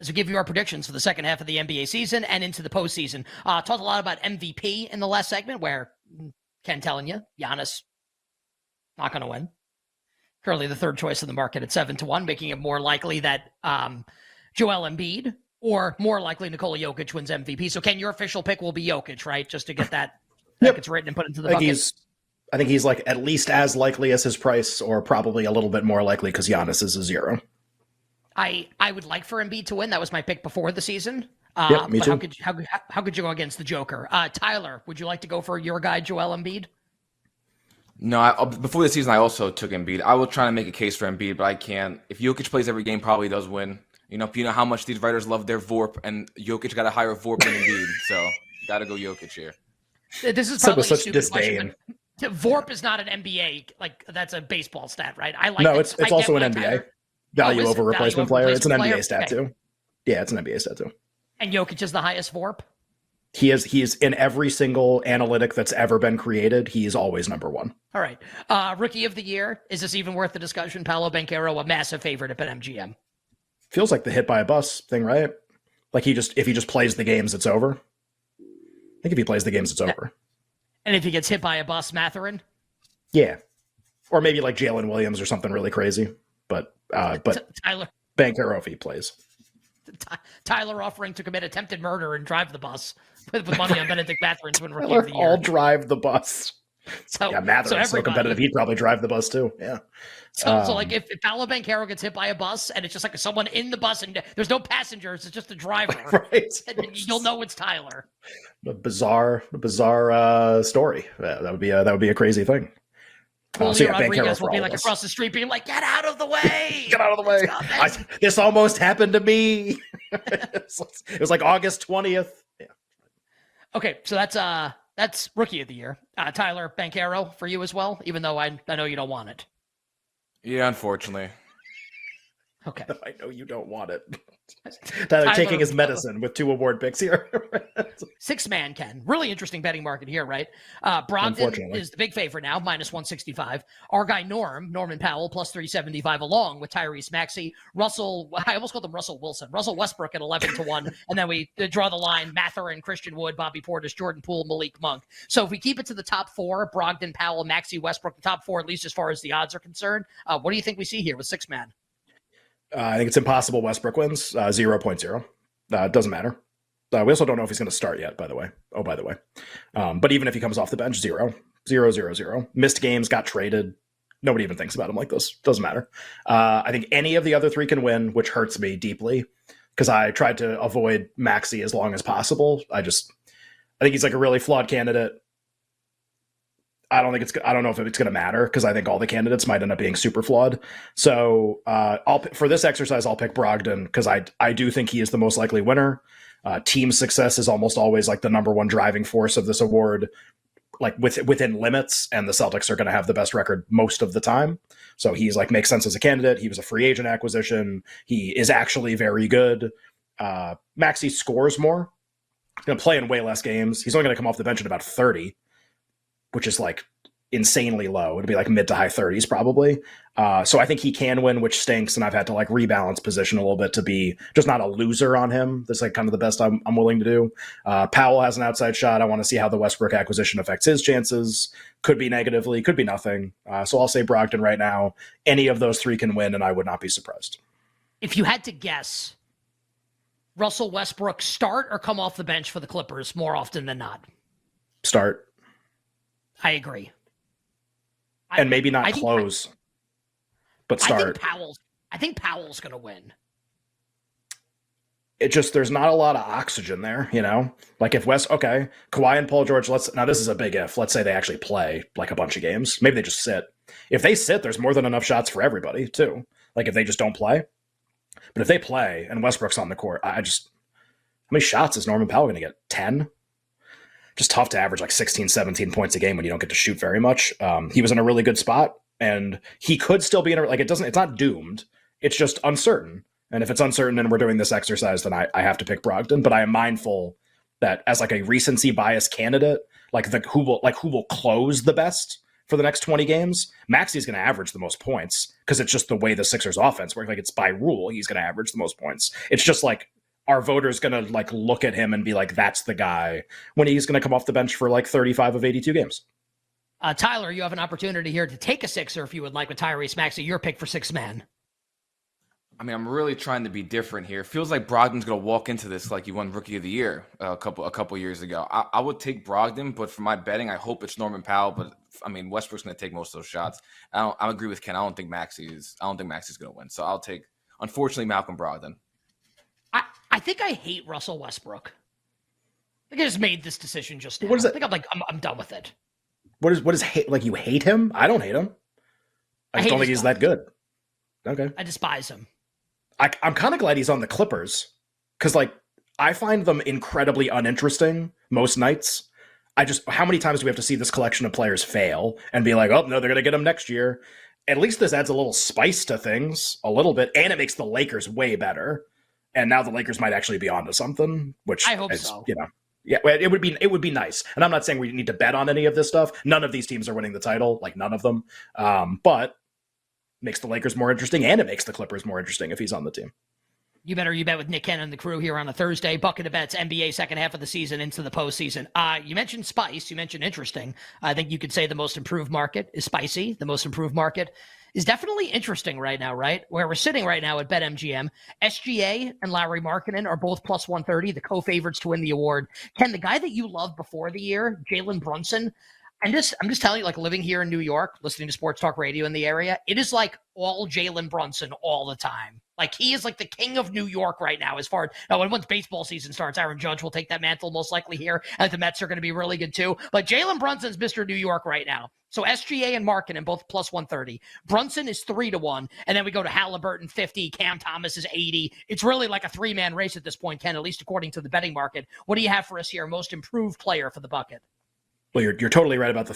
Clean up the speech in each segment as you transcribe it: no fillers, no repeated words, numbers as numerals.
as we give you our predictions for the second half of the NBA season and into the postseason. Talked a lot about MVP in the last segment, where Ken telling you, Giannis not going to win. Currently the third choice in the market at 7-1, making it more likely that Joel Embiid or more likely Nikola Jokic wins MVP. So Ken, your official pick will be Jokic, right? Just to get that gets written and put into the bucket. I think he's like at least as likely as his price, or probably a little bit more likely because Giannis is a 0. I would like for Embiid to win. That was my pick before the season. Me too. How could you go against the Joker? Tyler, would you like to go for your guy, Joel Embiid? No, before the season, I also took Embiid. I was trying to make a case for Embiid, but I can't. If Jokic plays every game, probably does win. You know how much these writers love their VORP, and Jokic got a higher VORP than Embiid, so got to go Jokic here. This is probably such a stupid disdain. Question, VORP is not an NBA, like that's a baseball stat, right? It's also an NBA. Value over replacement player. It's an NBA stat too. Yeah, it's an NBA stat too. And Jokic is the highest VORP? He is in every single analytic that's ever been created. He's always number 1. All right. Rookie of the year. Is this even worth the discussion? Paolo Banchero, a massive favorite at BetMGM. Feels like the hit by a bus thing, right? Like if he just plays the games, it's over. I think if he plays the games, it's over. And if he gets hit by a bus, Mathurin? Yeah. Or maybe like Jalen Williams or something really crazy. But Tyler Banchero if he plays. Tyler offering to commit attempted murder and drive the bus with money on Benedict Mathurin to win Rookie of the Year. I'll drive the bus. So, Mathurin's so competitive, he'd probably drive the bus too. Yeah. So like if Paolo Banchero gets hit by a bus and it's just like someone in the bus and there's no passengers, it's just a driver. Right. And you'll know it's Tyler. A bizarre story. That would be a crazy thing. Julio Rodriguez will be like across the street being like, get out of the way! Get out of the way! This almost happened to me! It was like August 20th. Yeah. Okay, so that's Rookie of the Year. Tyler Banchero for you as well, even though I know you don't want it. Yeah, unfortunately. Okay. I know you don't want it. Tyler taking his medicine with 2 award picks here. 6-man, Ken. Really interesting betting market here, right? Brogdon is the big favorite now, -165. Our guy Norman Powell, +375, along with Tyrese Maxey. I almost called him Russell Wilson. Russell Westbrook at 11-1. And then we draw the line, Mathurin, Christian Wood, Bobby Portis, Jordan Poole, Malik Monk. So if we keep it to the top 4, Brogdon, Powell, Maxey, Westbrook, the top 4, at least as far as the odds are concerned, what do you think we see here with 6-man? I think it's impossible Westbrook wins, 0.0. It doesn't matter. We also don't know if he's going to start yet, by the way. But even if he comes off the bench, 0. Missed games, got traded. Nobody even thinks about him like this. Doesn't matter. I think any of the other 3 can win, which hurts me deeply because I tried to avoid Maxey as long as possible. I think he's like a really flawed candidate. I don't know if it's going to matter because I think all the candidates might end up being super flawed. So for this exercise, I'll pick Brogdon because I do think he is the most likely winner. Team success is almost always like the number 1 driving force of this award, like within limits, and the Celtics are going to have the best record most of the time. So he's like makes sense as a candidate. He was a free agent acquisition. He is actually very good. Maxey scores more. He's going to play in way less games. He's only going to come off the bench at about 30. Which is like insanely low. It'd be like mid to high 30s probably. So I think he can win, which stinks. And I've had to like rebalance position a little bit to be just not a loser on him. That's like kind of the best I'm willing to do. Powell has an outside shot. I want to see how the Westbrook acquisition affects his chances. Could be negatively, could be nothing. So I'll say Brogdon right now. Any of those 3 can win, and I would not be surprised. If you had to guess, Russell Westbrook start or come off the bench for the Clippers more often than not? Start. I agree. And maybe not close, but start. I think Powell's going to win. There's not a lot of oxygen there, you know? Like if Kawhi and Paul George, now this is a big if. Let's say they actually play like a bunch of games. Maybe they just sit. If they sit, there's more than enough shots for everybody too. Like if they just don't play. But if they play and Westbrook's on the court, how many shots is Norman Powell going to get? 10? Just tough to average like 16, 17 points a game when you don't get to shoot very much. He was in a really good spot, and he could still be it's not doomed. It's just uncertain. And if it's uncertain and we're doing this exercise, then I have to pick Brogdon. But I am mindful that as like a recency bias candidate, who will close the best for the next 20 games, Maxi's going to average the most points because it's just the way the Sixers offense works. Like, it's by rule, he's going to average the most points. It's just like, our voters going to like look at him and be like, that's the guy, when he's going to come off the bench for like 35 of 82 games. Tyler, you have an opportunity here to take a Sixer if you would like with Tyrese Maxey, your pick for six man. I mean, I'm really trying to be different here. It feels like Brogdon's going to walk into this like he won Rookie of the Year a couple years ago. I would take Brogdon, but for my betting, I hope it's Norman Powell. But I mean, Westbrook's going to take most of those shots. I agree with Ken. I don't think Maxey's going to win. So I'll take, unfortunately, Malcolm Brogdon. I think I hate Russell Westbrook. I think I just made this decision just now. What is that? I think I'm done with it. What is hate? Like, you hate him? I don't hate him. I just don't think he's that good. Okay. I despise him. I'm kind of glad he's on the Clippers because, like, I find them incredibly uninteresting most nights. How many times do we have to see this collection of players fail and be like, oh, no, they're going to get him next year? At least this adds a little spice to things, a little bit, and it makes the Lakers way better. And now the Lakers might actually be onto something, which I hope so. You know, yeah, it would be nice. And I'm not saying we need to bet on any of this stuff. None of these teams are winning the title, like none of them. But makes the Lakers more interesting, and it makes the Clippers more interesting if he's on the team. You bet with Nick Ken and the crew here on a Thursday. Bucket of bets, NBA second half of the season into the postseason. You mentioned spice. You mentioned interesting. I think you could say the most improved market is spicy. The most improved market is definitely interesting right now, right? Where we're sitting right now at BetMGM. SGA and Lauri Markkanen are both plus 130, the co-favorites to win the award. Ken, the guy that you loved before the year, Jalen Brunson, I'm just telling you, like, living here in New York, listening to sports talk radio in the area, it is like all Jalen Brunson all the time. Like, he is like the king of New York right now as far as, now, once baseball season starts, Aaron Judge will take that mantle most likely here, and the Mets are going to be really good too. But Jalen Brunson's Mr. New York right now. So SGA and Markkanen both plus 130. Brunson is 3-1, and then we go to Halliburton 50, Cam Thomas is 80. It's really like a three-man race at this point, Ken, at least according to the betting market. What do you have for us here? Most improved player for the bucket? Well, you're totally right about the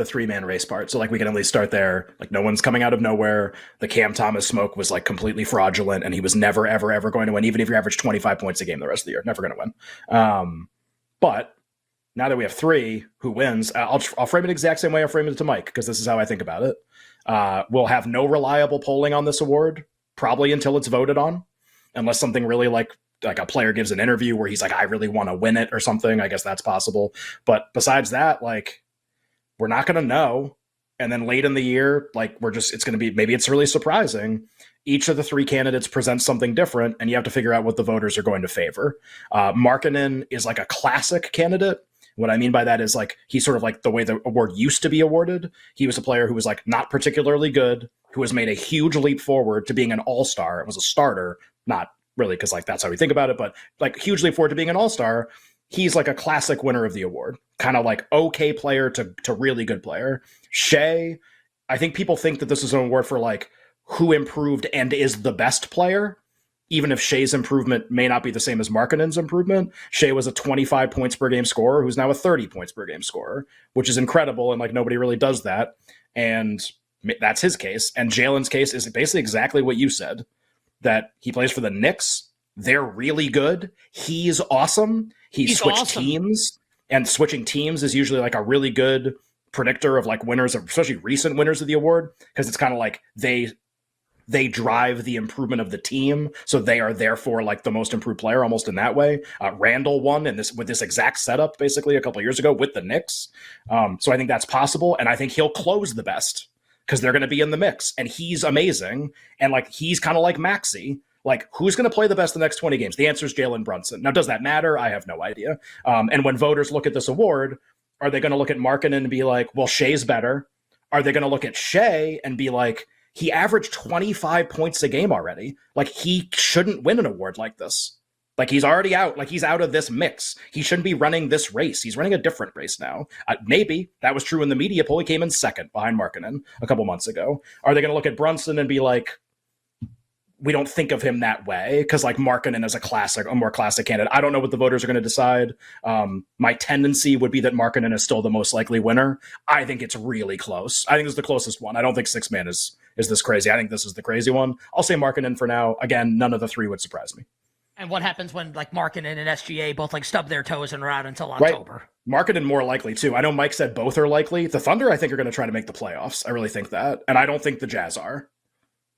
three-man race part. So, like, we can at least start there. Like, no one's coming out of nowhere. The Cam Thomas smoke was like completely fraudulent, and he was never, ever, ever going to win, even if you average 25 points a game the rest of the year. Never going to win. But now that we have three, who wins? I'll frame it the exact same way I framed it to Mike, because this is how I think about it. We'll have no reliable polling on this award, probably until it's voted on, unless something really like a player gives an interview where he's like, I really want to win it or something. I guess that's possible. But besides that, like, we're not going to know. And then late in the year, like, it's going to be, maybe it's really surprising. Each of the three candidates presents something different, and you have to figure out what the voters are going to favor. Markkanen is like a classic candidate. What I mean by that is, like, he's sort of like the way the award used to be awarded. He was a player who was like not particularly good, who has made a huge leap forward to being an all-star. It was a starter, not really, because like that's how we think about it, but like hugely forward to being an all-star. He's like a classic winner of the award, kind of like okay player to really good player. Shea, I think people think that this is an award for like who improved and is the best player, even if Shea's improvement may not be the same as Markkanen's improvement. Shea was a 25 points per game scorer who's now a 30 points per game scorer, which is incredible, and like nobody really does that, and that's his case. And Jalen's case is basically exactly what you said, that he plays for the Knicks. They're really good. He's awesome. He's switched awesome teams, and switching teams is usually like a really good predictor of like winners, especially recent winners of the award, because it's kind of like they drive the improvement of the team, so they are therefore like the most improved player almost in that way. Randall won with this exact setup basically a couple of years ago with the Knicks. So I think that's possible, and I think he'll close the best, because they're going to be in the mix, and he's amazing. And like, he's kind of like Maxey. Like, who's going to play the best the next 20 games? The answer is Jalen Brunson. Now, does that matter? I have no idea. And when voters look at this award, are they going to look at Markkanen and be like, well, Shea's better? Are they going to look at Shea and be like, he averaged 25 points a game already? Like, he shouldn't win an award like this. Like, he's already out. Like, he's out of this mix. He shouldn't be running this race. He's running a different race now. Maybe that was true in the media poll. He came in second behind Markkanen a couple months ago. Are they going to look at Brunson and be like, we don't think of him that way because like Markkanen is a more classic candidate? I don't know what the voters are going to decide. My tendency would be that Markkanen is still the most likely winner. I think it's really close. I think it's the closest one. I don't think six man is this crazy. I think this is the crazy one. I'll say Markkanen for now. Again, none of the three would surprise me. And what happens when like Markkanen and SGA both like stub their toes and are out until October? Markkanen more likely too. I know Mike said both are likely. The Thunder, I think, are going to try to make the playoffs. I really think that, and I don't think the Jazz are.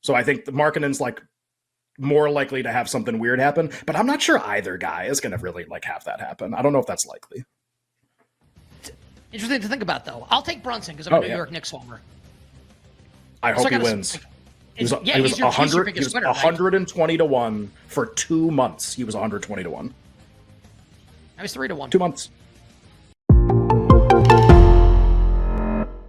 So I think the Markkanen's like more likely to have something weird happen, but I'm not sure either guy is going to really like have that happen. I don't know if that's likely. Interesting to think about, though. I'll take Brunson because I'm a New York Knicks homer. I hope he wins. He was 120 to 1 for 2 months. He was 120 to 1. I was 3 to 1. 2 months.